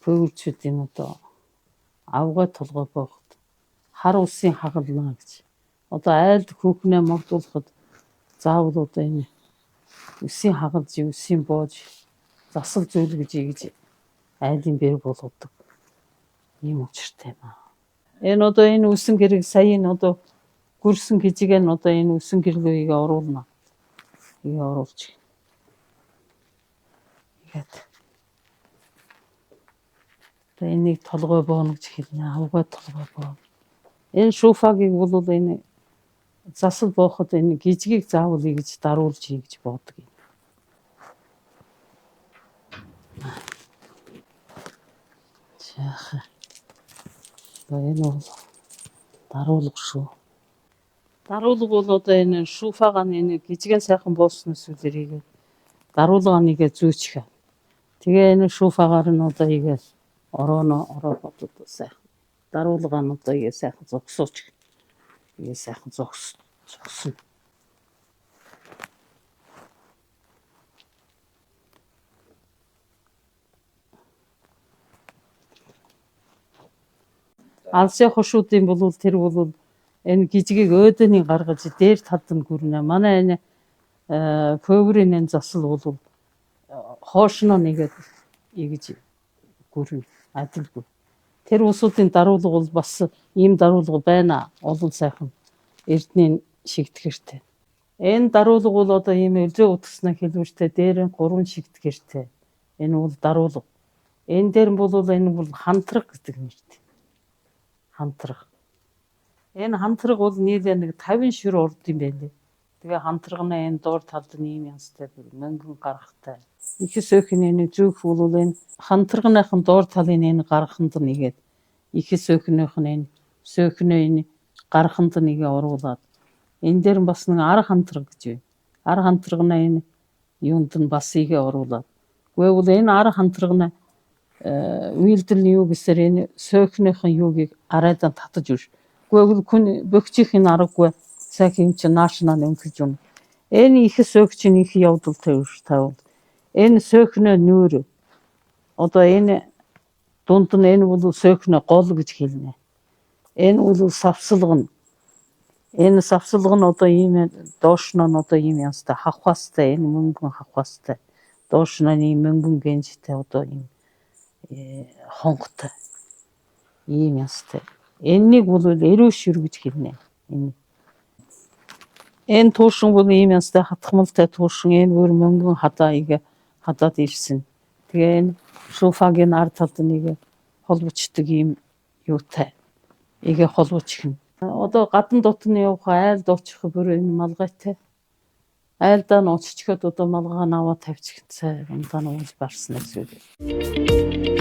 Хөвгөлчүүдийн одоо авгаа толгой бооход хар усын хагална гэж. Одоо айлд хүүхнээ мордуулахад заавал одоо энэ үсийн хагалж, үсийн боож засал зүйлгэж айлын бэр болгодог. Ийм учиртай юм аа. Энэ одоо энэ үсэн гэрэг саяын одоо гүрсэн хижиг нь одоо энэ үсэн гэрлүүгээ оруулна. Ийг оруулж. Ингээд. Тэгээ энийг толгой бооно гэж хэлнэ. Авгаа толгой боо. Энэ шуфагийг бол энэ засал бооход энэ гижгийг заавал ийгэж даруулж хийж боодог юм. Яах. Энэ бол даруулга шүү. Даруулга бол одоо энэ шуфагаа энэ гижгэн сайхан боосноос үлэрийг даруулга нэгэ зүүчих. Тэгээ энэ шуфагаар нь одоо ийгээ ороод одоо сайхан даруулга нь одоо ийгээ сайхан зогсооч. Ийгээ сайхан зогсно. Алсын хошуудын бол тэр бол энэ гижгийг өөдөний гаргаж дээр талд нь гүрнэ. Манай энэ фөврийн энэ засал бол хоошно нэгээд ийгэж гүрнэ. Адилгүй. Тэр усуудын даруулга бол бас ийм даруулга байна. Олон сайхан эрдний шигтгэртэй. Энэ даруулга бол одоо ийм өлзөө утгаснаа хэлбэртэй дээр нь 3 шигтгэртэй. Энэ бол даруулга. Энэ дээр бол энэ бол хамтраг гэдэг нэртэй. Хамтраг. Энэ хамтраг бол нийлээ нэг 50 шир урд юм байлээ. Тэгээ хамтрагнаа энэ доор талд нь ийм янзтай мөнгөн гарахтай. Ихэс өөхний энэ зүүх бол энэ хамтрагныхын доор талын энэ гараханд нэгээд ихэс өөхнийх нь энэ сөөхнөө энэ гараханд нэгээ оруулаад энэ дээр бас нэг ар хамтраг гэж байна. Ар хамтрагнаа энэ юунд нь бас ийгээ оруулаад. Гэвэл энэ ар хамтрагнаа үйлдэл нь юу гэсээр энэ сөөхнийхэн юугийг арайдан татаж өгш. Гэвэл хүн бөхчих энэ аргагүй сайхан юм чи наашнаа нэмгэж юм. Энэ ихэс өөгчийн их явдал тавьвал энэ сөөхнөө нүүр одоо энэ дунд нь энэ бол сөөхнөө гол гэж хэлнэ. Энэ бол савсалга нь. Энэ савсалга нь одоо ийм доошно нь одоо ийм янзтай хавхаастай энэ мөнгөн хавхаастай доошно нь ийм мөнгөн гэнжтэй одоо ийм хонготой ийм янзтай. Энэнийг бол эрүү шир гэж хэлнэ. Энэ туушин бол ийм янзтай хатгамалтай туушин энэ өөр мөнгөн хадаад ирсэн. Тэгээ энэ шуфагийн ар талд нэг холбочдөг ийм юутай. Игээ холбочих нь. Одоо гадна дотны явах айл дуучих бүр энэ малгайтай. Айлдаа нь очичход одоо малгай наваа тавьчих цай ундаа нь уулж барснаас үү.